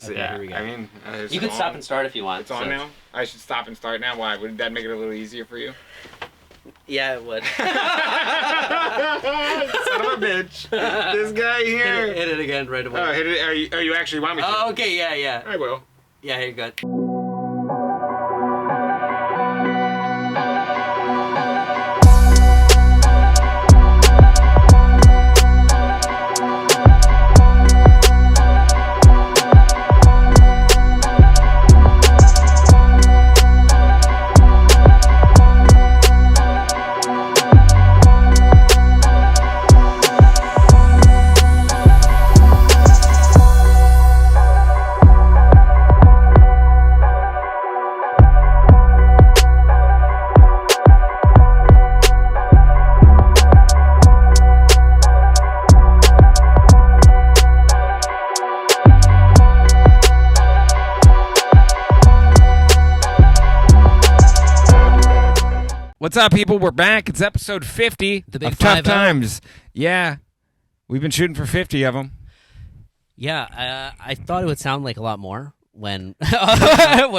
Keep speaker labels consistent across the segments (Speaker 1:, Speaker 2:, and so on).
Speaker 1: So,
Speaker 2: Okay,
Speaker 1: yeah,
Speaker 2: here we go.
Speaker 1: I mean,
Speaker 2: You can stop and start if you want.
Speaker 1: It's on now? I should stop and start now? Why? Would that make it a little easier for you?
Speaker 2: Yeah, it would.
Speaker 1: Son of a bitch. This guy here.
Speaker 2: Hit it again right away.
Speaker 1: Oh, hit it. You actually want me to?
Speaker 2: Oh, okay, yeah.
Speaker 1: I will.
Speaker 2: Yeah, here you go.
Speaker 1: What's up, people? We're back. It's episode 50
Speaker 2: The big
Speaker 1: of Tough
Speaker 2: 50.
Speaker 1: Times. Yeah. We've been shooting for 50 of them.
Speaker 2: Yeah, I thought it would sound like a lot more when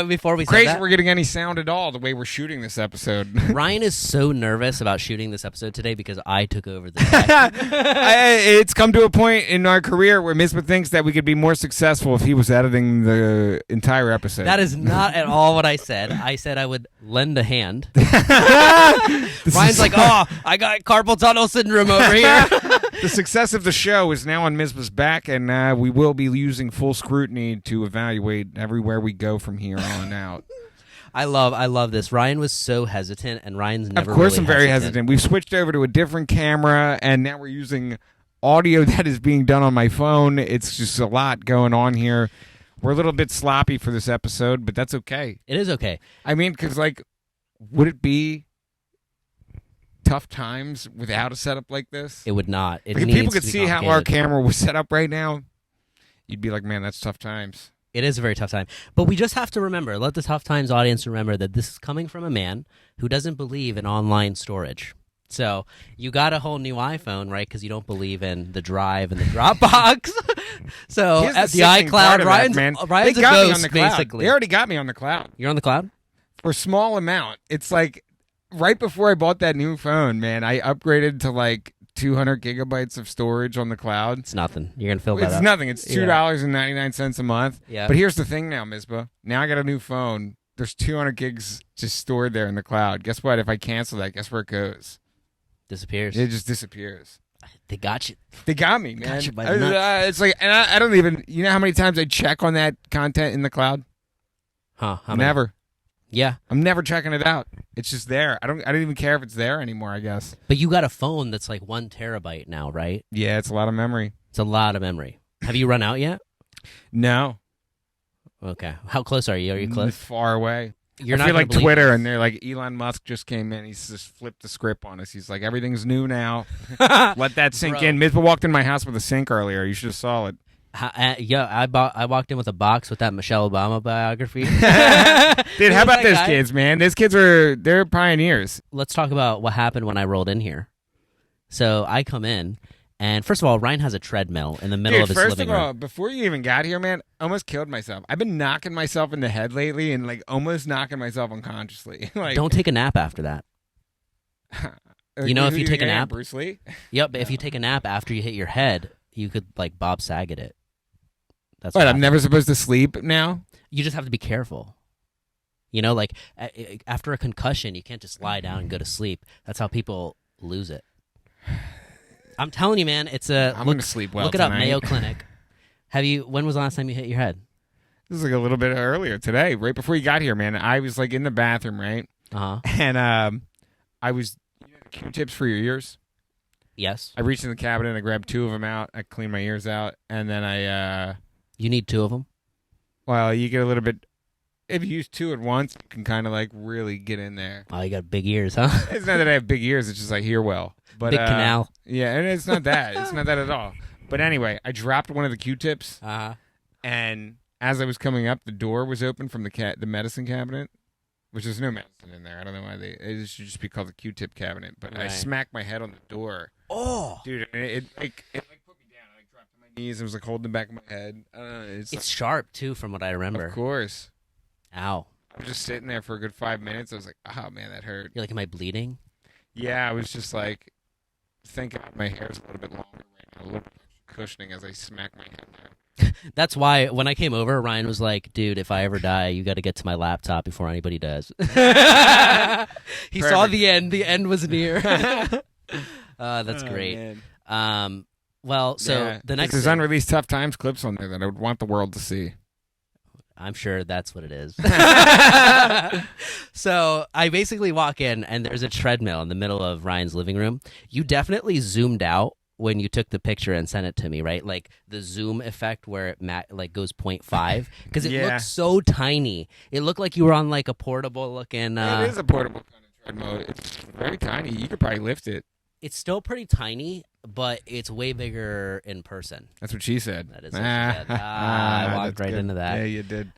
Speaker 2: before we
Speaker 1: Crazy
Speaker 2: said that.
Speaker 1: we're getting any sound at all the way we're shooting this episode.
Speaker 2: Ryan is so nervous about shooting this episode today because I took over the deck.
Speaker 1: It's come to a point in our career where Misbah thinks that we could be more successful if he was editing the entire episode.
Speaker 2: That is not at all what I said. I said I would lend a hand. Ryan's like, oh, I got carpal tunnel syndrome over here.
Speaker 1: The success of the show is now on Misbah's back, and we will be using full scrutiny to evaluate everywhere we go from here on out.
Speaker 2: I love this. Ryan was so hesitant, and Ryan's never.
Speaker 1: Of course,
Speaker 2: really
Speaker 1: I'm very hesitant. We've switched over to a different camera, and now we're using audio that is being done on my phone. It's just a lot going on here. We're a little bit sloppy for this episode, but that's okay.
Speaker 2: It is okay.
Speaker 1: I mean, because, would it be tough times without a setup like this?
Speaker 2: It would not. It
Speaker 1: If
Speaker 2: needs
Speaker 1: people could
Speaker 2: to be
Speaker 1: see how our
Speaker 2: complicated.
Speaker 1: camera was set up right now, you'd be like, man, that's tough times.
Speaker 2: It is a very tough time. But we just have to remember, let the Tough Times audience remember that this is coming from a man who doesn't believe in online storage. So you got a whole new iPhone, right? Because you don't believe in the Drive and the Dropbox. So
Speaker 1: Here's
Speaker 2: at the
Speaker 1: sickening part
Speaker 2: iCloud,
Speaker 1: of
Speaker 2: Ryan's,
Speaker 1: that, man.
Speaker 2: Ryan's
Speaker 1: They
Speaker 2: a
Speaker 1: got me on
Speaker 2: ghost,
Speaker 1: the cloud.
Speaker 2: basically.
Speaker 1: They already got me on the cloud.
Speaker 2: You're on the cloud?
Speaker 1: For a small amount. It's like right before I bought that new phone, man, I upgraded to 200 gigabytes of storage on the cloud.
Speaker 2: It's nothing. You're going to fill that
Speaker 1: It's
Speaker 2: up.
Speaker 1: nothing. It's $2.99 a month.
Speaker 2: Yeah.
Speaker 1: But here's the thing now, Misbah. Now I got a new phone. There's 200 gigs just stored there in the cloud. Guess what? If I cancel that, guess where it goes?
Speaker 2: Disappears.
Speaker 1: It just disappears.
Speaker 2: They got you.
Speaker 1: They got me, man.
Speaker 2: Got you by the nuts.
Speaker 1: It's like, and I don't even, you know how many times I check on that content in the cloud?
Speaker 2: Huh? How many?
Speaker 1: Never.
Speaker 2: Yeah.
Speaker 1: I'm never checking it out. It's just there. I don't even care if it's there anymore, I guess.
Speaker 2: But you got a phone that's like 1 terabyte now, right?
Speaker 1: Yeah, it's a lot of memory.
Speaker 2: It's a lot of memory. Have you run out yet?
Speaker 1: No.
Speaker 2: Okay. How close are you? Are you close?
Speaker 1: Far away.
Speaker 2: You're
Speaker 1: I
Speaker 2: not
Speaker 1: feel
Speaker 2: gonna
Speaker 1: like
Speaker 2: believe
Speaker 1: Twitter,
Speaker 2: this.
Speaker 1: and they're like, Elon Musk just came in. He's just flipped the script on us. He's like, everything's new now. Let that sink
Speaker 2: Bro.
Speaker 1: in. Misbah walked in my house with a sink earlier. You should have saw it.
Speaker 2: Yeah, I walked in with a box with that Michelle Obama biography.
Speaker 1: Dude, how
Speaker 2: Who's
Speaker 1: about
Speaker 2: that
Speaker 1: those
Speaker 2: guy?
Speaker 1: kids, man? Those kids they're pioneers.
Speaker 2: Let's talk about what happened when I rolled in here. So I come in, and first of all, Ryan has a treadmill in the middle
Speaker 1: Dude,
Speaker 2: of his
Speaker 1: first
Speaker 2: living
Speaker 1: of all,
Speaker 2: room.
Speaker 1: before you even got here, man, almost killed myself. I've been knocking myself in the head lately and almost knocking myself unconsciously.
Speaker 2: Don't take a nap after that. You know, if you take a nap-
Speaker 1: Bruce Lee.
Speaker 2: Yep, if you take a nap after you hit your head, you could Bob Saget it. That's
Speaker 1: What?
Speaker 2: what
Speaker 1: I'm
Speaker 2: happens.
Speaker 1: never supposed to sleep now.
Speaker 2: You just have to be careful. You know, after a concussion, you can't just lie down and go to sleep. That's how people lose it. I'm telling you, man, it's a.
Speaker 1: I'm gonna sleep well
Speaker 2: Look it up,
Speaker 1: tonight.
Speaker 2: Mayo Clinic. When was the last time you hit your head?
Speaker 1: This is a little bit earlier today, right before you got here, man. I was in the bathroom, right?
Speaker 2: Uh huh.
Speaker 1: And I was the Q-tips for your ears.
Speaker 2: Yes.
Speaker 1: I reached in the cabinet, I grabbed 2 of them out, I cleaned my ears out, and then
Speaker 2: You need 2 of them.
Speaker 1: well, you get a little bit. If you use 2 at once, you can kind of really get in there.
Speaker 2: Oh, you got big ears, huh?
Speaker 1: It's not that I have big ears; it's just I hear well. But
Speaker 2: Big canal.
Speaker 1: Yeah, and it's not that. It's not that at all. But anyway, I dropped one of the Q-tips,
Speaker 2: Uh huh.
Speaker 1: and as I was coming up, the door was open from the medicine cabinet, which there's no medicine in there. I don't know why it should just be called the Q-tip cabinet. But I
Speaker 2: Right.
Speaker 1: smacked my head on the door,
Speaker 2: Oh.
Speaker 1: dude. And it put me down. I dropped to my knees. It was like holding the back of my head. I don't know.
Speaker 2: It's sharp too, from what I remember.
Speaker 1: Of course.
Speaker 2: Ow.
Speaker 1: I was just sitting there for a good 5 minutes. I was like, oh man, that hurt.
Speaker 2: You're like, am I bleeding?
Speaker 1: Yeah, I was just like thinking my hair's a little bit longer right now, a little bit cushioning as I smack my head down.
Speaker 2: That's why when I came over, Ryan was like, dude, if I ever die, you got to get to my laptop before anybody does. He saw the end. The end was near. That's great.
Speaker 1: Man.
Speaker 2: Well, so
Speaker 1: Yeah,
Speaker 2: the next
Speaker 1: there's
Speaker 2: thing,
Speaker 1: unreleased Tough Times clips on there that I would want the world to see.
Speaker 2: I'm sure that's what it is. So I basically walk in, and there's a treadmill in the middle of Ryan's living room. You definitely zoomed out when you took the picture and sent it to me, right? Like the zoom effect where it like goes 0.5 because it looked so tiny. It looked like you were on like a portable looking.
Speaker 1: It is a portable kind of treadmill. It's very tiny. You could probably lift it.
Speaker 2: It's still pretty tiny, but it's way bigger in person.
Speaker 1: That's what she said.
Speaker 2: That is what she said. I walked right into that.
Speaker 1: Yeah, you did.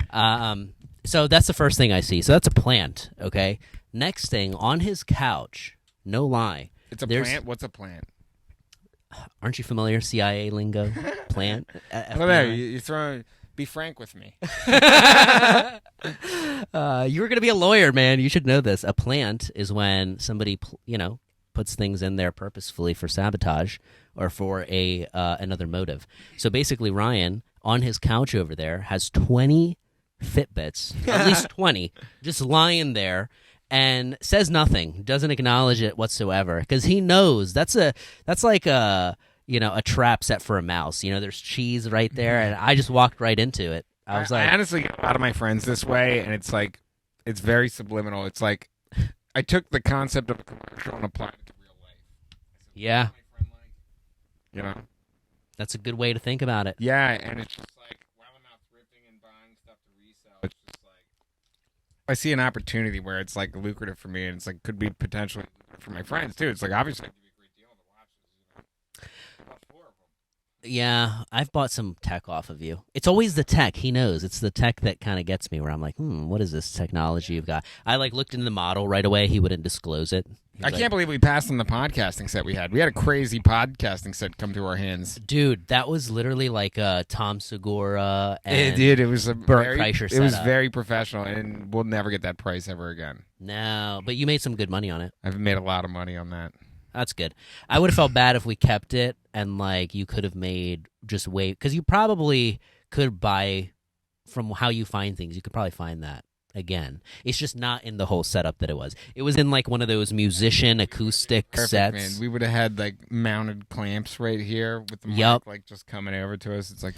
Speaker 2: So that's the first thing I see. So that's a plant, okay? Next thing, on his couch, no lie.
Speaker 1: It's a plant? What's a plant?
Speaker 2: Aren't you familiar? CIA lingo? Plant?
Speaker 1: Well, there, you're throwing... Be frank with me.
Speaker 2: You were going to be a lawyer, man. You should know this. A plant is when somebody, puts things in there purposefully for sabotage or for another motive. So basically, Ryan, on his couch over there, has 20 Fitbits, at least 20, just lying there, and says nothing, doesn't acknowledge it whatsoever, because he knows that's like a trap set for a mouse. There's cheese right there, and I just walked right into it. I
Speaker 1: honestly get a lot of my friends this way, and it's like, it's very subliminal. It's like, I took the concept of a commercial and applied it to real life.
Speaker 2: Yeah.
Speaker 1: You know?
Speaker 2: That's a good way to think about it.
Speaker 1: Yeah, and it's just like, while I'm out thrifting and buying stuff to resell, it's just like, I see an opportunity where it's like lucrative for me, and it's like, could be potentially lucrative for my friends too. It's like, obviously, I'd give you a great deal on the watches, About 4 of them.
Speaker 2: Yeah, I've bought some tech off of you. It's always the tech. He knows. It's the tech that kind of gets me where I'm like, what is this technology you've got? I looked into the model right away. He wouldn't disclose it.
Speaker 1: I can't believe we passed on the podcasting set we had. We had a crazy podcasting set come through our hands.
Speaker 2: Dude, that was literally like Tom Segura and
Speaker 1: it was a
Speaker 2: Burt Kreischer setup.
Speaker 1: It was very professional, and we'll never get that price ever again.
Speaker 2: No, but you made some good money on it.
Speaker 1: I've made a lot of money on that.
Speaker 2: That's good. I would have felt bad if we kept it and you could have made just wait, because you probably could buy from how you find things. You could probably find that again. It's just not in the whole setup that it was. It was in one of those musician acoustic
Speaker 1: Perfect,
Speaker 2: sets.
Speaker 1: Man. We would have had mounted clamps right here with the mic just coming over to us. It's and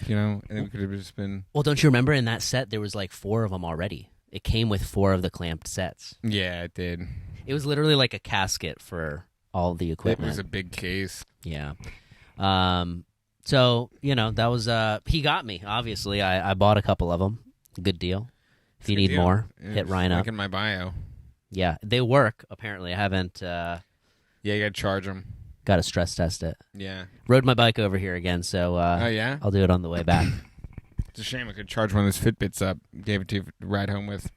Speaker 1: then we could have just been.
Speaker 2: Well, don't you remember in that set there was 4 of them already? It came with 4 of the clamped sets.
Speaker 1: Yeah, it did.
Speaker 2: It was literally like a casket for all the equipment.
Speaker 1: It was a big case.
Speaker 2: Yeah. So, that was, he got me, obviously. I bought a couple of them. Good deal. If you need more, hit Ryan up.
Speaker 1: In my bio.
Speaker 2: Yeah, they work, apparently. I haven't,
Speaker 1: Yeah, you got to charge them.
Speaker 2: Got to stress test it.
Speaker 1: Yeah.
Speaker 2: Rode my bike over here again, so
Speaker 1: oh, yeah?
Speaker 2: I'll do it on the way back.
Speaker 1: It's a shame I could charge one of those Fitbits up. Gave it to you to ride home with.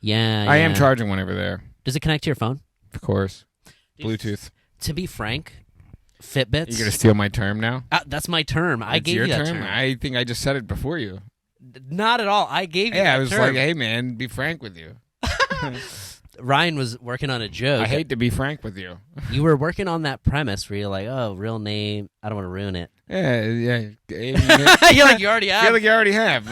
Speaker 2: Yeah,
Speaker 1: I am charging one over there.
Speaker 2: Does it connect to your phone?
Speaker 1: Of course. Bluetooth.
Speaker 2: To be frank, Fitbits.
Speaker 1: You gonna steal my term now?
Speaker 2: That's my term. I gave
Speaker 1: your
Speaker 2: you that
Speaker 1: term.
Speaker 2: term.
Speaker 1: I think I just said it before you.
Speaker 2: Not at all. I gave you that
Speaker 1: Yeah, I was
Speaker 2: term.
Speaker 1: like, hey, man, be frank with you.
Speaker 2: Ryan was working on a joke.
Speaker 1: I hate to be frank with you.
Speaker 2: You were working on that premise where you're like, oh, real name. I don't want to ruin it.
Speaker 1: Yeah.
Speaker 2: You're like, you already have.
Speaker 1: I feel like you already have.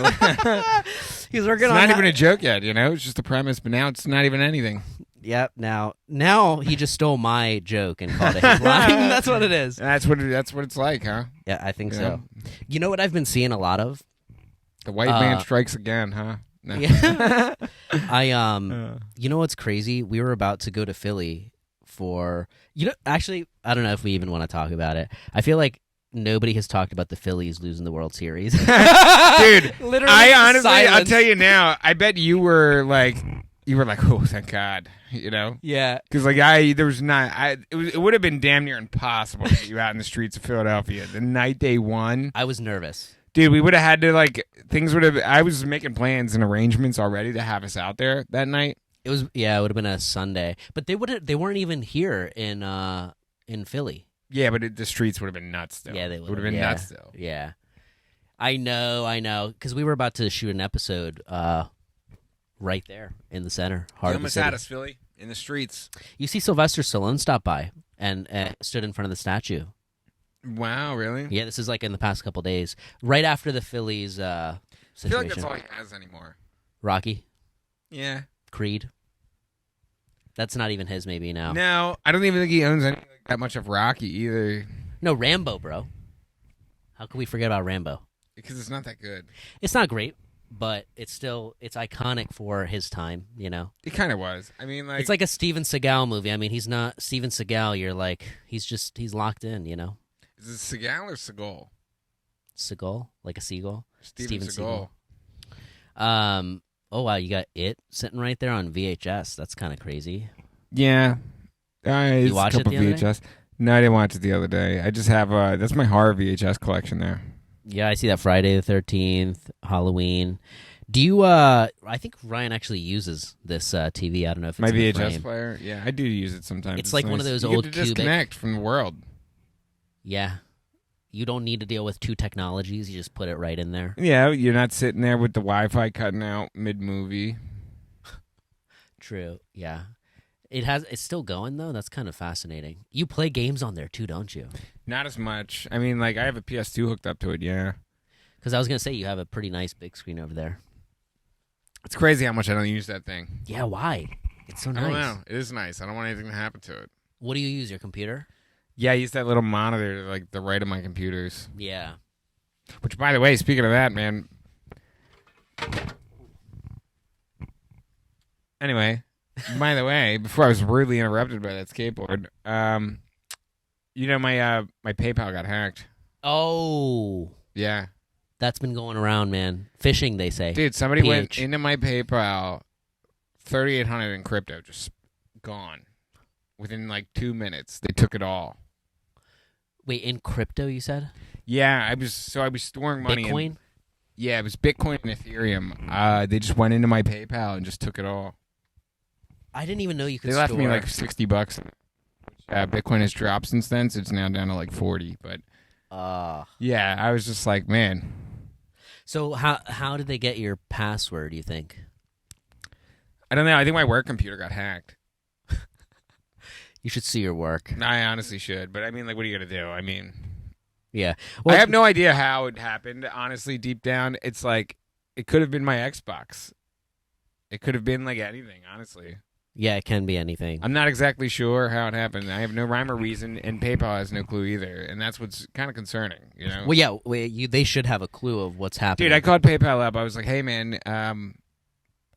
Speaker 2: He's working
Speaker 1: it's
Speaker 2: on
Speaker 1: not even a joke yet, It's just a premise, but now it's not even anything.
Speaker 2: Yep. Now he just stole my joke and called it his line. That's what it is.
Speaker 1: That's what it's like, huh?
Speaker 2: Yeah, I think so. You know what I've been seeing a lot of?
Speaker 1: The white man strikes again, huh? No.
Speaker 2: Yeah. You know what's crazy? We were about to go to Philly for actually, I don't know if we even want to talk about it. I feel like nobody has talked about the Phillies losing the World Series.
Speaker 1: Dude,
Speaker 2: literally
Speaker 1: I honestly,
Speaker 2: silence.
Speaker 1: I'll tell you now, I bet you were like, oh, thank God,
Speaker 2: Yeah.
Speaker 1: Because it would have been damn near impossible to get you out in the streets of Philadelphia the night they won.
Speaker 2: I was nervous.
Speaker 1: Dude, we would have had to I was making plans and arrangements already to have us out there that night.
Speaker 2: It would have been a Sunday, but they weren't even here in Philly.
Speaker 1: Yeah, but the streets would have been nuts still.
Speaker 2: Yeah, they
Speaker 1: would have been nuts still.
Speaker 2: Yeah. I know. Because we were about to shoot an episode right there in the center. Heart
Speaker 1: You
Speaker 2: of the
Speaker 1: almost
Speaker 2: city.
Speaker 1: had us, Philly, in the streets.
Speaker 2: You see Sylvester Stallone stop by and stood in front of the statue.
Speaker 1: Wow, really?
Speaker 2: Yeah, this is like in the past couple days. Right after the Phillies
Speaker 1: I
Speaker 2: situation.
Speaker 1: feel like that's all he has anymore.
Speaker 2: Rocky,
Speaker 1: Yeah.
Speaker 2: Creed. That's not even his maybe now.
Speaker 1: No, I don't even think he owns anything that much of Rocky either.
Speaker 2: No, Rambo, bro. How could we forget about Rambo?
Speaker 1: Because it's not that good.
Speaker 2: It's not great, but it's iconic for his time, you know?
Speaker 1: It kind of was. I mean, like...
Speaker 2: It's like a Steven Seagal movie. I mean, he's not Steven Seagal. You're like, he's locked in, you know?
Speaker 1: Is it Seagal or Seagal?
Speaker 2: Seagal? Like a seagull?
Speaker 1: Steven Seagal.
Speaker 2: Oh, wow, you got It sitting right there on VHS. That's kind of crazy.
Speaker 1: Yeah.
Speaker 2: You watched it the other day?
Speaker 1: VHS. No, I didn't watch it the other day. I just have... that's my horror VHS collection there.
Speaker 2: Yeah, I see that Friday the 13th, Halloween. Do you, I think Ryan actually uses this TV. I don't know if it's
Speaker 1: My
Speaker 2: in the
Speaker 1: VHS
Speaker 2: frame.
Speaker 1: player? Yeah, I do use it sometimes.
Speaker 2: It's like one of those
Speaker 1: you
Speaker 2: old
Speaker 1: get to
Speaker 2: cubic-
Speaker 1: disconnect from the world.
Speaker 2: Yeah. You don't need to deal with two technologies. You just put it right in there.
Speaker 1: Yeah, you're not sitting there with the Wi-Fi cutting out mid-movie.
Speaker 2: True. Yeah. It's still going, though. That's kind of fascinating. You play games on there, too, don't you?
Speaker 1: Not as much. I mean, like, I have a PS2 hooked up to it, yeah.
Speaker 2: Because I was going to say, you have a pretty nice big screen over there.
Speaker 1: It's crazy how much I don't use that thing.
Speaker 2: Yeah, why? It's so nice.
Speaker 1: I don't know. It is nice. I don't want anything to happen to it.
Speaker 2: What do you use, your computer?
Speaker 1: Yeah, I use that little monitor to, like, the right of my computers.
Speaker 2: Yeah.
Speaker 1: Which, by the way, speaking of that, man. Anyway, by the way, before I was rudely interrupted by that skateboard, you know, my PayPal got hacked.
Speaker 2: Oh.
Speaker 1: Yeah.
Speaker 2: That's been going around, man. Phishing, they say.
Speaker 1: Dude, somebody went
Speaker 2: PH.
Speaker 1: into my PayPal, 3,800 in crypto, just gone. Within like 2 minutes, they took it all.
Speaker 2: Wait, in crypto, you said?
Speaker 1: Yeah, I was storing money.
Speaker 2: Bitcoin?
Speaker 1: Yeah, it was Bitcoin and Ethereum. They just went into my PayPal and just took it all.
Speaker 2: I didn't even know you could
Speaker 1: They left
Speaker 2: store.
Speaker 1: me like $60. Bitcoin has dropped since then, so it's now down to like 40. But yeah, I was just like, man.
Speaker 2: So how did they get your password, you think?
Speaker 1: I don't know. I think my work computer got hacked.
Speaker 2: You should see your work.
Speaker 1: I honestly should, but I mean, like, what are you gonna do? I mean,
Speaker 2: Yeah. Well,
Speaker 1: I have no idea how it happened. Honestly, deep down, it's like it could have been my Xbox. It could have been like anything. Honestly,
Speaker 2: yeah, it can be anything.
Speaker 1: I'm not exactly sure how it happened. I have no rhyme or reason, and PayPal has no clue either, and that's what's kind of concerning. You know?
Speaker 2: Well, yeah, they should have a clue of what's happening.
Speaker 1: Dude, I called PayPal up. I was like, "Hey, man,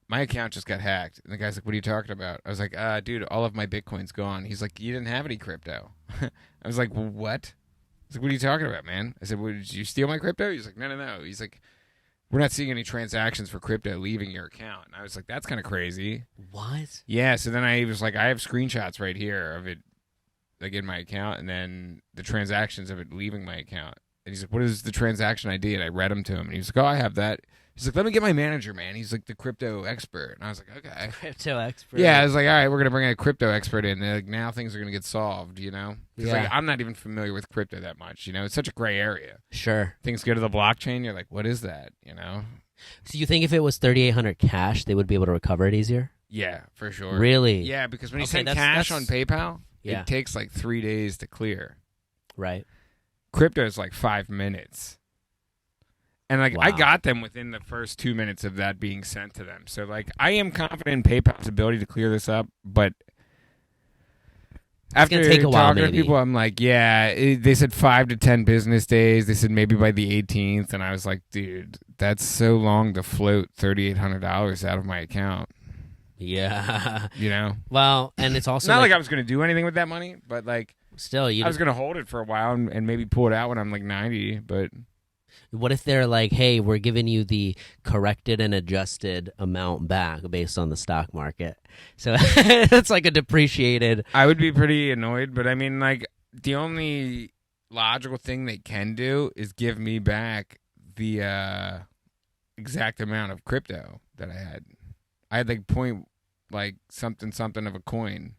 Speaker 1: my account just got hacked." And the guy's like, "What are you talking about?" I was like, dude, all of my Bitcoin's gone." He's like, "You didn't have any crypto." I was like, well, "What?" He's like, "What are you talking about, man?" I said, "Well, did you steal my crypto?" He's like, No. He's like, "We're not seeing any transactions for crypto leaving your account." And I was like, "That's kind of crazy."
Speaker 2: What?
Speaker 1: Yeah, so then I was like, I have screenshots right here of it, like, in my account, and then the transactions of it leaving my account. And he's like, "What is the transaction ID?" And I read them to him, and he was like, "Oh, I have that." He's like, "Let me get my manager, man. He's like the crypto expert." And I was like, "Okay."
Speaker 2: Crypto expert.
Speaker 1: Yeah, I was like, "All right, we're going to bring a crypto expert in. And like, now things are going to get solved, you know?" Because
Speaker 2: Yeah.
Speaker 1: like, I'm not even familiar with crypto that much, you know? It's such a gray area.
Speaker 2: Sure.
Speaker 1: Things go to the blockchain, you're like, what is that, you know?
Speaker 2: So you think if it was 3,800 cash, they would be able to recover it easier?
Speaker 1: Yeah, for sure.
Speaker 2: Really?
Speaker 1: Yeah, because when you
Speaker 2: Okay,
Speaker 1: send
Speaker 2: that's-
Speaker 1: cash on PayPal,
Speaker 2: Yeah.
Speaker 1: it takes like 3 days to clear.
Speaker 2: Right.
Speaker 1: Crypto is like 5 minutes. And like I
Speaker 2: Wow.
Speaker 1: got them within the first 2 minutes of that being sent to them. So like I am confident in PayPal's ability to clear this up, but after
Speaker 2: gonna take a while,
Speaker 1: talking to
Speaker 2: maybe.
Speaker 1: people, I'm like, yeah, they said 5 to 10 business days. They said maybe by the 18th, and I was like, dude, that's so long to float $3,800 out of my account.
Speaker 2: Yeah.
Speaker 1: You know,
Speaker 2: Well, and it's also
Speaker 1: not like I was going to do anything with that money, but like
Speaker 2: still,
Speaker 1: I was going to hold it for a while and maybe pull it out when I'm like 90. But
Speaker 2: what if they're like, hey, we're giving you the corrected and adjusted amount back based on the stock market? So it's like a depreciated.
Speaker 1: I would be pretty annoyed. But I mean, like, the only logical thing they can do is give me back the exact amount of crypto that I had. I had like something of a coin.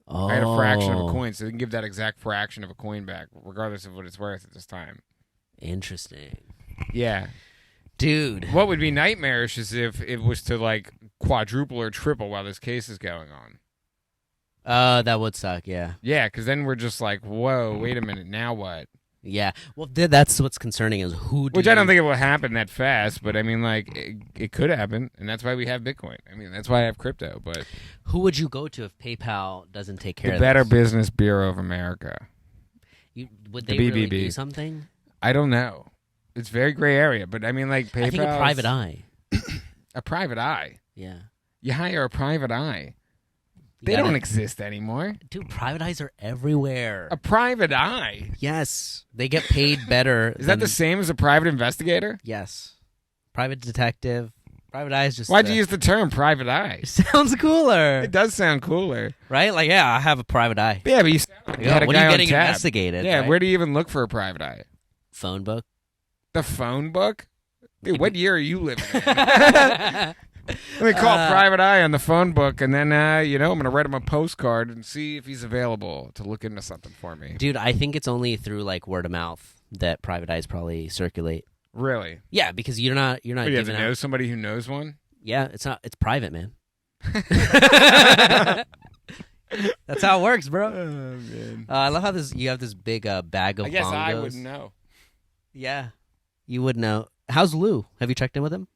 Speaker 2: Oh.
Speaker 1: I had a fraction of a coin, so they can give that exact fraction of a coin back, regardless of what it's worth at this time.
Speaker 2: Interesting.
Speaker 1: Yeah.
Speaker 2: Dude.
Speaker 1: What would be nightmarish is if it was to like quadruple or triple while this case is going on.
Speaker 2: That would suck, yeah.
Speaker 1: Yeah, because then we're just like, whoa, wait a minute, now what?
Speaker 2: Yeah. Well, that's what's concerning is
Speaker 1: Which I don't think it will happen that fast, but I mean, like, it could happen, and that's why we have Bitcoin. I mean, that's why I have crypto, but...
Speaker 2: Who would you go to if PayPal doesn't take care of
Speaker 1: The Better
Speaker 2: this?
Speaker 1: Business Bureau of America.
Speaker 2: Would
Speaker 1: The
Speaker 2: they really
Speaker 1: BBB.
Speaker 2: do something?
Speaker 1: I don't know. It's very gray area, but I mean, like, PayPal...
Speaker 2: I think a private eye.
Speaker 1: A private eye?
Speaker 2: Yeah.
Speaker 1: You hire a private eye. They don't exist anymore.
Speaker 2: Dude, private eyes are everywhere.
Speaker 1: A private eye?
Speaker 2: Yes. They get paid better.
Speaker 1: Is that the same as a private investigator?
Speaker 2: Yes. Private detective. Private eye is just...
Speaker 1: Why'd you use the term private eye?
Speaker 2: Sounds cooler.
Speaker 1: It does sound cooler.
Speaker 2: Right? Like, yeah, I have a private eye.
Speaker 1: Yeah, but you sound like you had a
Speaker 2: What
Speaker 1: guy
Speaker 2: are you
Speaker 1: on
Speaker 2: getting
Speaker 1: tap.
Speaker 2: investigated?
Speaker 1: Yeah,
Speaker 2: right?
Speaker 1: where do you even look for a private eye?
Speaker 2: Phone book?
Speaker 1: The phone book? Dude, what year are you living in? Let me call Private Eye on the phone book, and then, I'm going to write him a postcard and see if he's available to look into something for me.
Speaker 2: Dude, I think it's only through, like, word of mouth that private eyes probably circulate.
Speaker 1: Really?
Speaker 2: Yeah, because you're not
Speaker 1: What, do you have
Speaker 2: giving
Speaker 1: to
Speaker 2: out...
Speaker 1: know somebody who knows one?
Speaker 2: Yeah, it's private, man. That's how it works, bro.
Speaker 1: Oh, man.
Speaker 2: I love how you have this big bag of
Speaker 1: I guess
Speaker 2: bongos.
Speaker 1: I wouldn't know.
Speaker 2: Yeah, you would know. How's Lou? Have you checked in with him?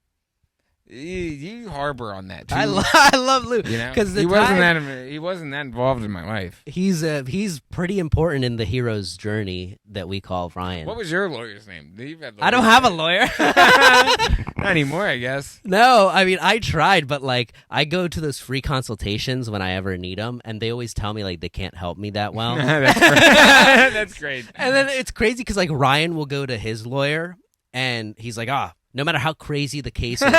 Speaker 1: You harbor on that, too.
Speaker 2: I love Lou.
Speaker 1: You know?
Speaker 2: Because
Speaker 1: he wasn't that involved in my life.
Speaker 2: He's pretty important in the hero's journey that we call Ryan.
Speaker 1: What was your lawyer's name? You've had
Speaker 2: I don't have a lawyer.
Speaker 1: Not anymore, I guess.
Speaker 2: No, I mean, I tried, but, like, I go to those free consultations when I ever need them, and they always tell me, like, they can't help me that well.
Speaker 1: That's great. That's great.
Speaker 2: And then it's crazy because, like, Ryan will go to his lawyer, and he's like, no matter how crazy the case is,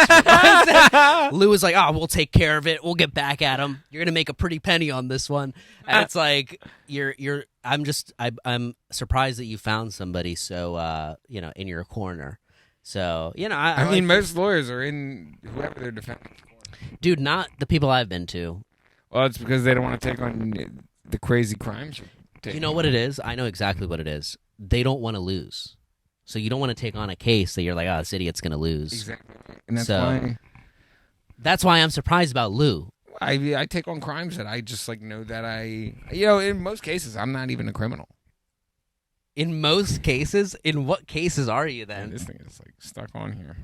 Speaker 2: Lou is like, we'll take care of it. We'll get back at him. You're gonna make a pretty penny on this one. And it's like, I'm surprised that you found somebody so in your corner. So
Speaker 1: I mean, most lawyers are in whoever they're defending.
Speaker 2: Dude, not the people I've been to.
Speaker 1: Well, it's because they don't want to take on the crazy crimes.
Speaker 2: You know what it is? I know exactly what it is. They don't want to lose. So you don't want to take on a case that you're like, this idiot's going to lose.
Speaker 1: Exactly. And that's
Speaker 2: why I'm surprised about Lou.
Speaker 1: I take on crimes that I just like know that in most cases, I'm not even a criminal.
Speaker 2: In most cases? In what cases are you then?
Speaker 1: Man, this thing is like stuck on here.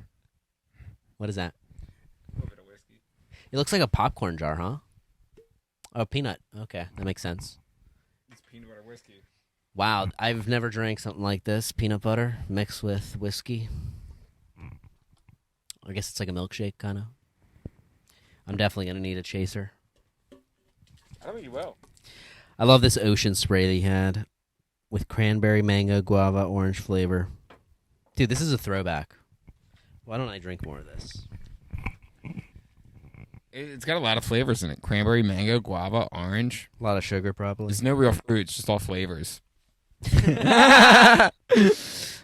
Speaker 2: What is that?
Speaker 1: A little bit of whiskey.
Speaker 2: It looks like a popcorn jar, huh? Oh, peanut. Okay, that makes sense.
Speaker 1: It's peanut butter whiskey.
Speaker 2: Wow, I've never drank something like this. Peanut butter mixed with whiskey. I guess it's like a milkshake, kind of. I'm definitely going to need a chaser.
Speaker 1: I don't think you will.
Speaker 2: I love this ocean spray that he had with cranberry, mango, guava, orange flavor. Dude, this is a throwback. Why don't I drink more of this?
Speaker 1: It's got a lot of flavors in it. Cranberry, mango, guava, orange.
Speaker 2: A lot of sugar, probably.
Speaker 1: There's no real fruit. It's just all flavors.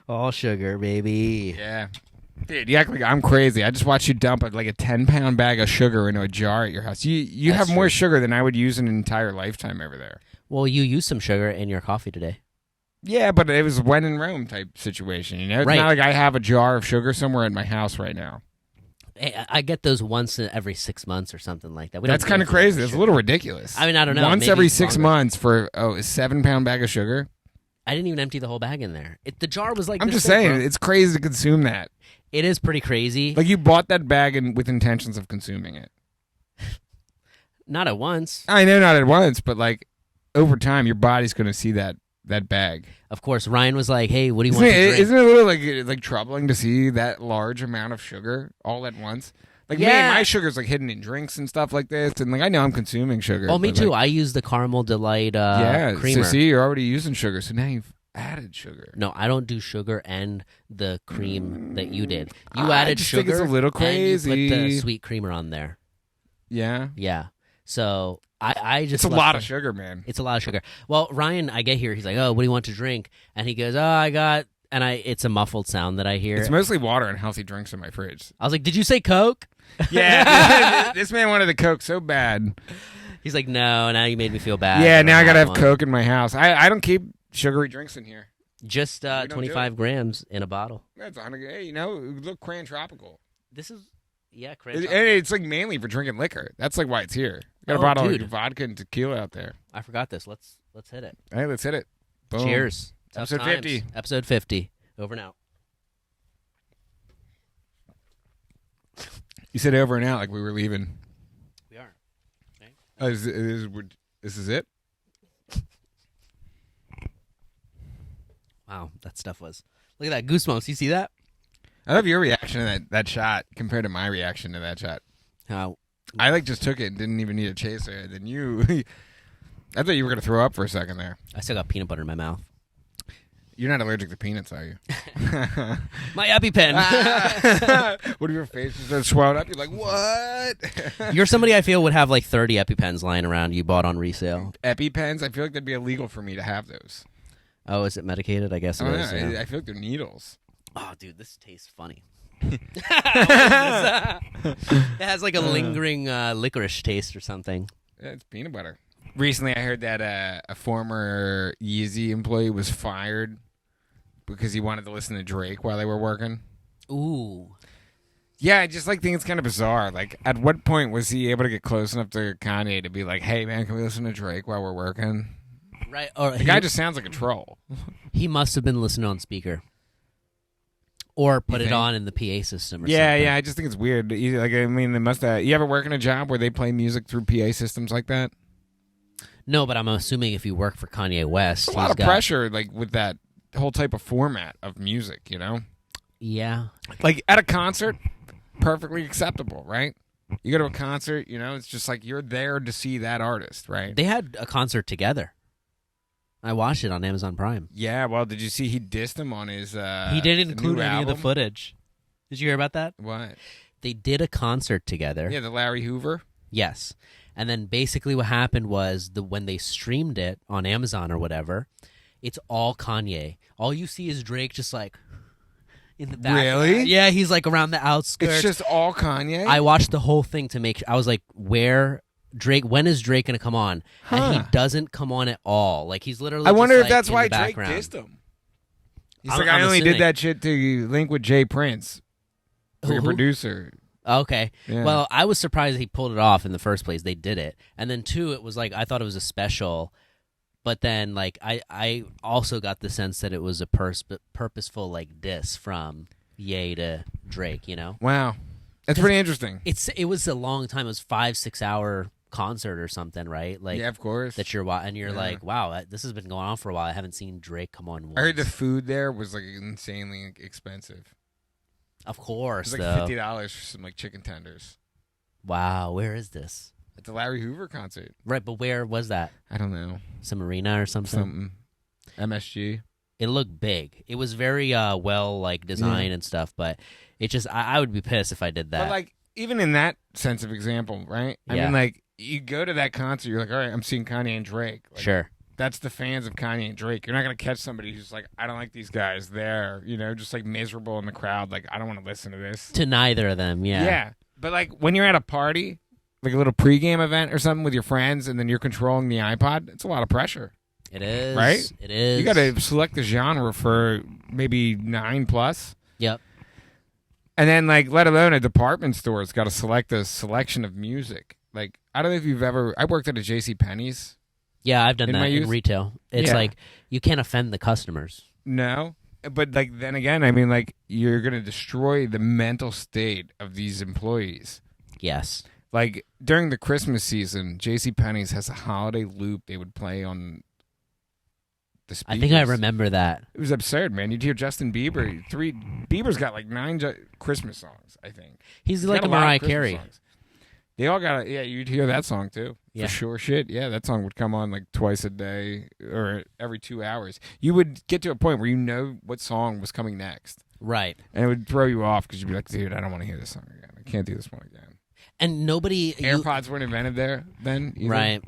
Speaker 2: All sugar, baby.
Speaker 1: Yeah. Dude, you act like I'm crazy. I just watched you dump like a 10-pound bag of sugar into a jar at your house. You have more sugar than I would use in an entire lifetime over there.
Speaker 2: Well, you used some sugar in your coffee today.
Speaker 1: Yeah, but it was when in Rome type situation. It's
Speaker 2: right.
Speaker 1: not like I have a jar of sugar somewhere at my house right now.
Speaker 2: Hey, I get those once every 6 months or something like that.
Speaker 1: That's kind of crazy. It's a little ridiculous.
Speaker 2: I mean, I don't know.
Speaker 1: Once
Speaker 2: Maybe
Speaker 1: every 6
Speaker 2: longer.
Speaker 1: months for a 7-pound bag of sugar?
Speaker 2: I didn't even empty the whole bag in there. The jar was like
Speaker 1: I'm
Speaker 2: this
Speaker 1: just
Speaker 2: big,
Speaker 1: saying,
Speaker 2: bro.
Speaker 1: it's crazy to consume that.
Speaker 2: It is pretty crazy.
Speaker 1: Like you bought that bag with intentions of consuming it.
Speaker 2: Not at once.
Speaker 1: I know not at once, but like over time, your body's going to see that bag.
Speaker 2: Of course, Ryan was like, "Hey, what do you want to drink?"
Speaker 1: Isn't it a little like troubling to see that large amount of sugar all at once? Like me, my sugar's like hidden in drinks and stuff like this, and like I know I'm consuming sugar.
Speaker 2: Oh, me too.
Speaker 1: Like,
Speaker 2: I use the Caramel Delight creamer.
Speaker 1: So see, you're already using sugar, so now you've added sugar.
Speaker 2: No, I don't do sugar and the cream that you did. You
Speaker 1: I
Speaker 2: added
Speaker 1: just
Speaker 2: sugar.
Speaker 1: think it's a little crazy.
Speaker 2: And you put the sweet creamer on there.
Speaker 1: Yeah.
Speaker 2: Yeah. So I just
Speaker 1: It's a lot of sugar, man.
Speaker 2: It's a lot of sugar. Well, Ryan, I get here. He's like, "Oh, what do you want to drink?" And he goes, "Oh, I got." And it's a muffled sound that I hear.
Speaker 1: It's mostly water and healthy drinks in my fridge.
Speaker 2: I was like, "Did you say Coke?"
Speaker 1: Yeah, this man wanted the Coke so bad.
Speaker 2: He's like, "No." Now you made me feel bad.
Speaker 1: Yeah, now I gotta have
Speaker 2: one.
Speaker 1: Coke in my house. I don't keep sugary drinks in here.
Speaker 2: Just
Speaker 1: don't do
Speaker 2: 25
Speaker 1: it.
Speaker 2: grams in a bottle.
Speaker 1: That's 100. Hey, you know, look, crayon tropical.
Speaker 2: This is, yeah,
Speaker 1: And
Speaker 2: crazy.
Speaker 1: it's like mainly for drinking liquor. That's like why it's here. Got a
Speaker 2: Oh,
Speaker 1: bottle
Speaker 2: dude.
Speaker 1: of vodka and tequila out there.
Speaker 2: I forgot this. Let's hit it.
Speaker 1: Hey, let's hit it. Boom.
Speaker 2: Cheers. Tough
Speaker 1: Episode
Speaker 2: times.
Speaker 1: 50.
Speaker 2: Episode 50. Over and out.
Speaker 1: You said over and out like we were leaving.
Speaker 2: We are. Okay.
Speaker 1: Oh, this is it?
Speaker 2: Wow, that stuff was. Look at that goosebumps. You see that?
Speaker 1: I love your reaction to that shot compared to my reaction to that shot.
Speaker 2: How?
Speaker 1: I like just took it and didn't even need a chaser. Then you, I thought you were gonna throw up for a second there.
Speaker 2: I still got peanut butter in my mouth.
Speaker 1: You're not allergic to peanuts, are you?
Speaker 2: My EpiPen.
Speaker 1: What if your face is swelled up? You're like, what?
Speaker 2: You're somebody I feel would have like 30 EpiPens lying around you bought on resale.
Speaker 1: EpiPens? I feel like that'd be illegal for me to have those.
Speaker 2: Oh, is it medicated? I guess it
Speaker 1: I don't
Speaker 2: is.
Speaker 1: know.
Speaker 2: Yeah.
Speaker 1: I feel like they're needles.
Speaker 2: Oh, dude, this tastes funny. It has like a lingering licorice taste or something.
Speaker 1: Yeah, it's peanut butter. Recently, I heard that a former Yeezy employee was fired because he wanted to listen to Drake while they were working.
Speaker 2: Ooh.
Speaker 1: Yeah, I just think it's kind of bizarre. Like, at what point was he able to get close enough to Kanye to be like, "Hey, man, can we listen to Drake while we're working?"
Speaker 2: Right. Or
Speaker 1: The guy just sounds like a troll.
Speaker 2: he must have been listening on speaker. Or put
Speaker 1: You
Speaker 2: it
Speaker 1: think?
Speaker 2: on in the PA system or
Speaker 1: Yeah,
Speaker 2: something.
Speaker 1: yeah. I just think it's weird. Like, I mean, they must have. You ever work in a job where they play music through PA systems like that?
Speaker 2: No, but I'm assuming if you work for Kanye West,
Speaker 1: A lot of pressure, like with that whole type of format of music. You know,
Speaker 2: Yeah.
Speaker 1: like at a concert, perfectly acceptable, right? You go to a concert, you know, it's just like you're there to see that artist, right?
Speaker 2: They had a concert together. I watched it on Amazon Prime.
Speaker 1: Yeah. Well, did you see he dissed him on his?
Speaker 2: He didn't include
Speaker 1: new
Speaker 2: any of the
Speaker 1: album?
Speaker 2: footage. Did you hear about that?
Speaker 1: What?
Speaker 2: They did a concert together.
Speaker 1: Yeah, the Larry Hoover.
Speaker 2: Yes. And then basically what happened was when they streamed it on Amazon or whatever, it's all Kanye. All you see is Drake just like in the back.
Speaker 1: Really?
Speaker 2: Yeah, he's like around the outskirts.
Speaker 1: It's just all Kanye.
Speaker 2: I watched the whole thing to make sure. I was like, when is Drake going to come on? And he
Speaker 1: Huh.
Speaker 2: doesn't come on at all. Like he's literally
Speaker 1: I wonder
Speaker 2: just,
Speaker 1: if
Speaker 2: like,
Speaker 1: that's
Speaker 2: in
Speaker 1: why
Speaker 2: the
Speaker 1: Drake
Speaker 2: background.
Speaker 1: dissed him. He's
Speaker 2: I'm-
Speaker 1: like,
Speaker 2: I'm
Speaker 1: I only
Speaker 2: assuming.
Speaker 1: did that shit to link with Jay Prince, like a
Speaker 2: Who?
Speaker 1: producer.
Speaker 2: Okay.
Speaker 1: Yeah.
Speaker 2: Well, I was surprised he pulled it off in the first place. They did it. And then two, it was like I thought it was a special, but then like I also got the sense that it was a purposeful like diss from Ye to Drake, you know?
Speaker 1: Wow, that's pretty interesting.
Speaker 2: It was a long time. It was 5-6 hour concert or something, right? Like
Speaker 1: Yeah, of course.
Speaker 2: that you're and you're
Speaker 1: Yeah.
Speaker 2: like, wow, this has been going on for a while. I haven't seen Drake come on once.
Speaker 1: I heard the food there was like insanely expensive.
Speaker 2: Of
Speaker 1: It
Speaker 2: course,
Speaker 1: was like
Speaker 2: though.
Speaker 1: $50 for some like chicken tenders
Speaker 2: Wow, where is this?
Speaker 1: at the Larry Hoover concert.
Speaker 2: Right, but where was that?
Speaker 1: I don't know,
Speaker 2: Some arena or something?
Speaker 1: MSG.
Speaker 2: It looked big. It was very well like designed and stuff, but it just I would be pissed if I did that.
Speaker 1: But like even in that sense of example, right? I
Speaker 2: Yeah.
Speaker 1: mean, like you go to that concert, you're like, all right, I'm seeing Kanye and Drake. Like,
Speaker 2: Sure.
Speaker 1: That's the fans of Kanye and Drake. You're not gonna catch somebody who's like, I don't like these guys. They're, you know, just like miserable in the crowd. Like I don't want to listen to this.
Speaker 2: To neither of them, yeah.
Speaker 1: Yeah. But like when you're at a party, like a little pregame event or something with your friends, and then you're controlling the iPod, it's a lot of pressure.
Speaker 2: It is.
Speaker 1: Right?
Speaker 2: It is.
Speaker 1: You got to select the genre for maybe 9+.
Speaker 2: Yep.
Speaker 1: And then, like, let alone a department store's got to select a selection of music. Like, I don't know if you've ever. I worked at a J.C. Penney's.
Speaker 2: Yeah, I've done
Speaker 1: In
Speaker 2: that
Speaker 1: my
Speaker 2: in
Speaker 1: youth?
Speaker 2: retail. It's
Speaker 1: Yeah.
Speaker 2: like you can't offend the customers.
Speaker 1: No, but like then again, I mean, like you're gonna destroy the mental state of these employees.
Speaker 2: Yes.
Speaker 1: Like during the Christmas season, J.C. Penney's has a holiday loop they would play on the speakers.
Speaker 2: I think I remember that.
Speaker 1: It was absurd, man. You'd hear Justin Bieber. Bieber's got like 9 Christmas songs, I think.
Speaker 2: He's
Speaker 1: He's
Speaker 2: like
Speaker 1: got
Speaker 2: a
Speaker 1: lot of
Speaker 2: Mariah
Speaker 1: Christmas
Speaker 2: Carey.
Speaker 1: songs. They all got yeah, you'd hear that song too.
Speaker 2: Yeah.
Speaker 1: For sure shit. Yeah, that song would come on like twice a day or every 2 hours. You would get to a point where you know what song was coming next.
Speaker 2: Right.
Speaker 1: And it would throw you off because you'd be like, dude, I don't want to hear this song again. I can't do this one again.
Speaker 2: And nobody
Speaker 1: AirPods weren't invented there then either.
Speaker 2: Right.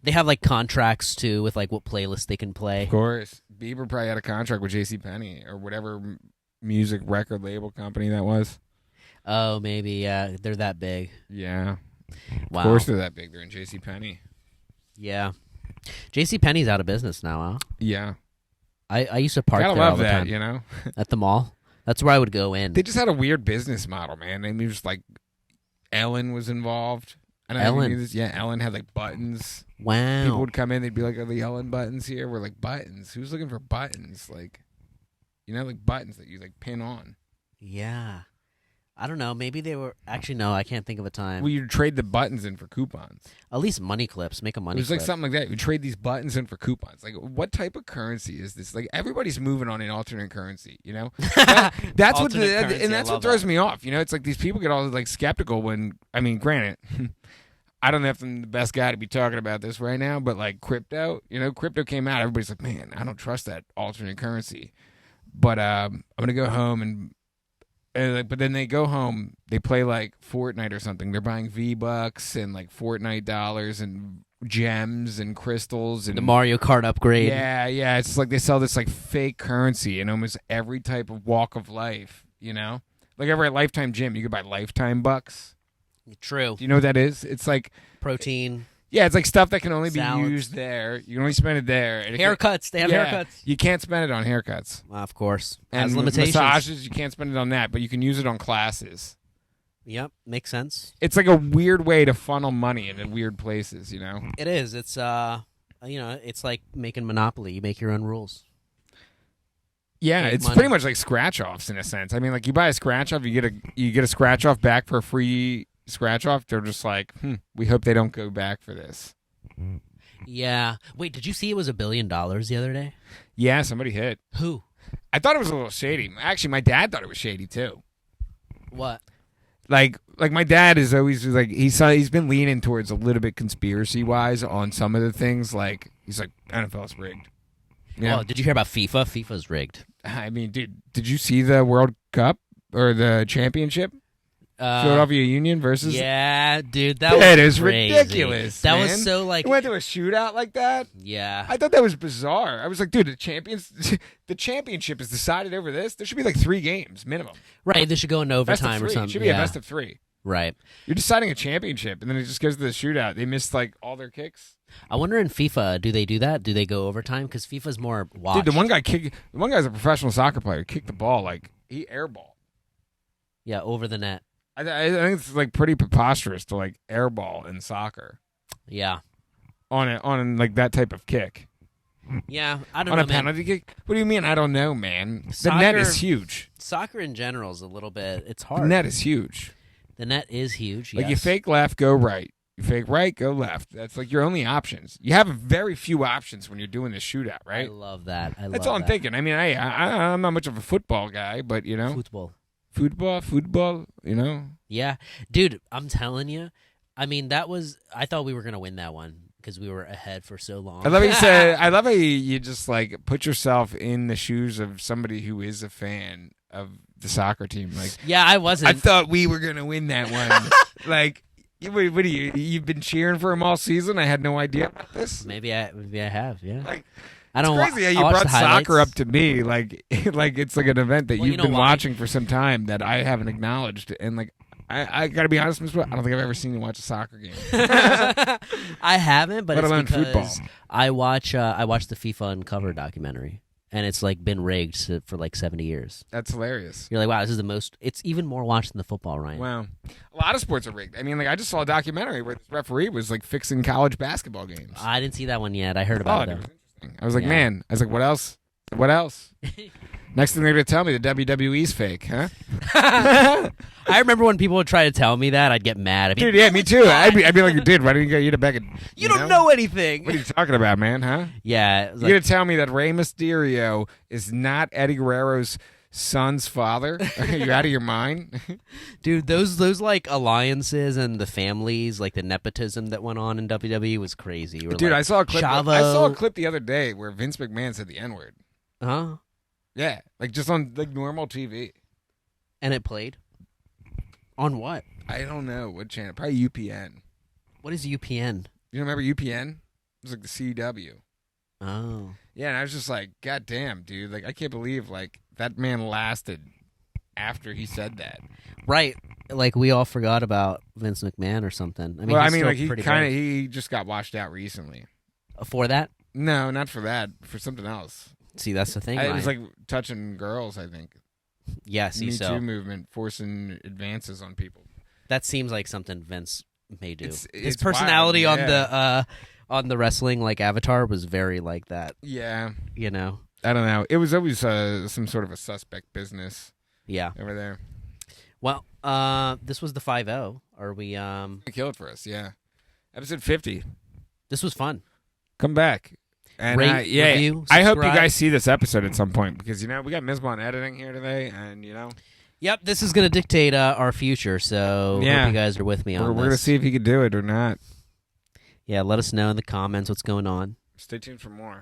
Speaker 2: They have like contracts too with like what playlist they can play.
Speaker 1: Of course. Bieber probably had a contract with JCPenney or whatever music record label company that was.
Speaker 2: Oh, maybe, yeah. They're that big.
Speaker 1: Yeah.
Speaker 2: Wow.
Speaker 1: Of course they're that big. They're in JCPenney.
Speaker 2: Yeah. JCPenney's out of business now, huh?
Speaker 1: Yeah.
Speaker 2: I used to park
Speaker 1: Gotta
Speaker 2: there all
Speaker 1: love
Speaker 2: the
Speaker 1: that,
Speaker 2: time
Speaker 1: you know.
Speaker 2: at the mall. That's where I would go in.
Speaker 1: They just had a weird business model, man. I mean, just like Ellen was involved. I don't know if you
Speaker 2: Ellen?
Speaker 1: knew this. Yeah, Ellen had like buttons.
Speaker 2: Wow.
Speaker 1: People would come in, they'd be like, "Are the Ellen buttons here?" We're like, "Buttons? Who's looking for buttons?" Like, you know, like buttons that you like pin on.
Speaker 2: Yeah. I don't know. Maybe they were actually no. I can't think of a time.
Speaker 1: Well, you trade the buttons in for coupons.
Speaker 2: At least money clips. Make a
Speaker 1: It
Speaker 2: money
Speaker 1: was
Speaker 2: clip.
Speaker 1: like something like that. You trade these buttons in for coupons. Like, what type of currency is this? Like, everybody's moving on an alternate currency. You know, that's what,
Speaker 2: Alternate currency,
Speaker 1: and that's
Speaker 2: I
Speaker 1: what
Speaker 2: love
Speaker 1: throws
Speaker 2: that.
Speaker 1: me off. You know, it's like these people get all like skeptical when. I mean, granted, I don't know if I'm the best guy to be talking about this right now, but like crypto, you know, crypto came out. Everybody's like, man, I don't trust that alternate currency. But I'm gonna go home and but then they go home, they play like Fortnite or something. They're buying V-Bucks and like Fortnite dollars and gems and crystals and
Speaker 2: the Mario Kart upgrade.
Speaker 1: yeah. It's like they sell this like fake currency in almost every type of walk of life. You know, like over at Lifetime Gym, you could buy Lifetime bucks.
Speaker 2: True.
Speaker 1: Do you know what that is? It's like
Speaker 2: Protein.
Speaker 1: yeah, it's like stuff that can only be
Speaker 2: Salads.
Speaker 1: used there. You can only spend it there. And
Speaker 2: Haircuts. They have haircuts.
Speaker 1: You can't spend it on haircuts.
Speaker 2: Well, of course.
Speaker 1: And
Speaker 2: Has limitations.
Speaker 1: massages, you can't spend it on that, but you can use it on classes.
Speaker 2: Yep. Makes sense.
Speaker 1: It's like a weird way to funnel money into weird places, you know?
Speaker 2: It is. It's it's like making Monopoly. You make your own rules.
Speaker 1: Yeah,
Speaker 2: Make
Speaker 1: it's
Speaker 2: money.
Speaker 1: pretty much like scratch offs in a sense. I mean, like you buy a scratch off, you get a scratch off back for a free scratch off. They're just like, we hope they don't go back for this.
Speaker 2: Yeah. Wait, did you see it was $1 billion the other day?
Speaker 1: Yeah, somebody hit.
Speaker 2: Who?
Speaker 1: I thought it was a little shady. Actually, my dad thought it was shady too.
Speaker 2: What?
Speaker 1: Like my dad is always like he's been leaning towards a little bit conspiracy wise on some of the things. Like he's like NFL's rigged. Yeah.
Speaker 2: Oh, did you hear about FIFA? FIFA's rigged.
Speaker 1: I mean, dude, did you see the World Cup or the championship? Philadelphia Union versus.
Speaker 2: Yeah, dude,
Speaker 1: That
Speaker 2: that
Speaker 1: is
Speaker 2: was crazy.
Speaker 1: ridiculous.
Speaker 2: That
Speaker 1: man.
Speaker 2: was so like.
Speaker 1: It went to a shootout like that.
Speaker 2: Yeah.
Speaker 1: I thought that was bizarre. I was like, dude, the championship is decided over this. There should be like 3 games minimum.
Speaker 2: Right, they should go into
Speaker 1: Best of
Speaker 2: overtime
Speaker 1: 3.
Speaker 2: or something.
Speaker 1: It should be
Speaker 2: yeah.
Speaker 1: a best of 3.
Speaker 2: Right.
Speaker 1: You're deciding a championship, and then it just goes to the shootout. They missed like all their kicks.
Speaker 2: I wonder in FIFA, do they do that? Do they go overtime? Because FIFA's more watched.
Speaker 1: Dude, the one guy's a professional soccer player. Kicked the ball like he airball.
Speaker 2: Yeah, over the net.
Speaker 1: I think it's like pretty preposterous to like airball in soccer
Speaker 2: Yeah.
Speaker 1: on like that type of kick.
Speaker 2: Yeah, I don't
Speaker 1: On
Speaker 2: know,
Speaker 1: a
Speaker 2: man.
Speaker 1: penalty kick? What do you mean? I don't know, man. The
Speaker 2: Soccer-
Speaker 1: net is huge.
Speaker 2: Soccer in general is a little bit, it's
Speaker 1: The
Speaker 2: hard.
Speaker 1: net is huge.
Speaker 2: The net is huge,
Speaker 1: Like
Speaker 2: yes.
Speaker 1: you fake left, go right. You fake right, go left. That's like your only options. You have very few options when you're doing this shootout,
Speaker 2: I
Speaker 1: right?
Speaker 2: love that.
Speaker 1: That's all I'm thinking. I mean, I'm not much of a football guy, but you know, football, you know.
Speaker 2: Yeah. Dude, I'm telling you. I mean, I thought we were going to win that one because we were ahead for so long.
Speaker 1: I love how you said. I love how you just like put yourself in the shoes of somebody who is a fan of the soccer team. Like,
Speaker 2: Yeah, I wasn't.
Speaker 1: I thought we were gonna win that one. Like, what are you? You've been cheering for him all season. I had no idea about this.
Speaker 2: Maybe I have, yeah.
Speaker 1: Like,
Speaker 2: I don't
Speaker 1: it's crazy
Speaker 2: I
Speaker 1: how you
Speaker 2: watch
Speaker 1: brought
Speaker 2: the highlights.
Speaker 1: soccer up to me like it's like an event that
Speaker 2: Well, you
Speaker 1: you've
Speaker 2: know
Speaker 1: been
Speaker 2: why?
Speaker 1: watching for some time that I haven't acknowledged. And like, I gotta be honest, Misbah, I don't think I've ever seen you watch a soccer game.
Speaker 2: I haven't, but
Speaker 1: Let
Speaker 2: it's
Speaker 1: alone
Speaker 2: because
Speaker 1: football.
Speaker 2: I watch the FIFA Uncovered documentary, and it's like been rigged for like 70 years.
Speaker 1: That's hilarious.
Speaker 2: You're like, wow, this is the most. It's even more watched than the football, Ryan.
Speaker 1: Wow. A lot of sports are rigged. I mean, like I just saw a documentary where this referee was like fixing college basketball games.
Speaker 2: I didn't see that one yet. I heard
Speaker 1: Oh,
Speaker 2: about
Speaker 1: it
Speaker 2: it
Speaker 1: was
Speaker 2: though.
Speaker 1: interesting. I was like,
Speaker 2: Yeah.
Speaker 1: man. I was like, what else? What else? Next thing they're gonna tell me the WWE's fake, huh?
Speaker 2: I remember when people would try to tell me that, I'd get mad. I'd be,
Speaker 1: Dude, yeah, me too. I'd be like, dude, why didn't you get it back?
Speaker 2: you don't know anything.
Speaker 1: What are you talking about, man? Huh?
Speaker 2: Yeah, it was
Speaker 1: You
Speaker 2: like,
Speaker 1: gonna tell me that Rey Mysterio is not Eddie Guerrero's son's father? Are you out of your mind?
Speaker 2: dude, those like alliances and the families, like the nepotism that went on in WWE was crazy. You were
Speaker 1: Dude,
Speaker 2: like,
Speaker 1: I saw a clip.
Speaker 2: Chavo.
Speaker 1: I saw a clip the other day where Vince McMahon said the N-word.
Speaker 2: Huh?
Speaker 1: Yeah, like just on like normal TV.
Speaker 2: And it played. On what?
Speaker 1: I don't know what channel. Probably UPN.
Speaker 2: What is UPN?
Speaker 1: You remember UPN? It was like the CW.
Speaker 2: Oh.
Speaker 1: Yeah, and I was just like, God damn, dude. Like, I can't believe, like, that man lasted after he said that.
Speaker 2: Right. Like we all forgot about Vince McMahon or something. I mean,
Speaker 1: Well, I
Speaker 2: he's
Speaker 1: mean,
Speaker 2: still
Speaker 1: like, he
Speaker 2: pretty
Speaker 1: he just got washed out recently.
Speaker 2: great. For that.
Speaker 1: No, not for that. For something else.
Speaker 2: See, that's the thing.
Speaker 1: It was like touching girls, I think.
Speaker 2: Yeah, see,
Speaker 1: Me
Speaker 2: so
Speaker 1: Too movement, forcing advances on people.
Speaker 2: that seems like something Vince may do.
Speaker 1: It's
Speaker 2: His personality
Speaker 1: wild,
Speaker 2: on the wrestling like avatar was very like that.
Speaker 1: Yeah.
Speaker 2: You know.
Speaker 1: I don't know. It was always some sort of a suspect business.
Speaker 2: Yeah.
Speaker 1: Over there.
Speaker 2: Well, this was the 5-0. Are we?
Speaker 1: Kill it for us, yeah. Episode 50.
Speaker 2: This was fun.
Speaker 1: Come back. And
Speaker 2: Rate, review,
Speaker 1: I hope you
Speaker 2: subscribe.
Speaker 1: guys see this episode at some point because we got Misbah on editing here today, and
Speaker 2: Yep, this is going to dictate our future. So hope you guys are with me on
Speaker 1: we're
Speaker 2: this.
Speaker 1: going to see if he could do it or not.
Speaker 2: Yeah, let us know in the comments what's going on.
Speaker 1: Stay tuned for more.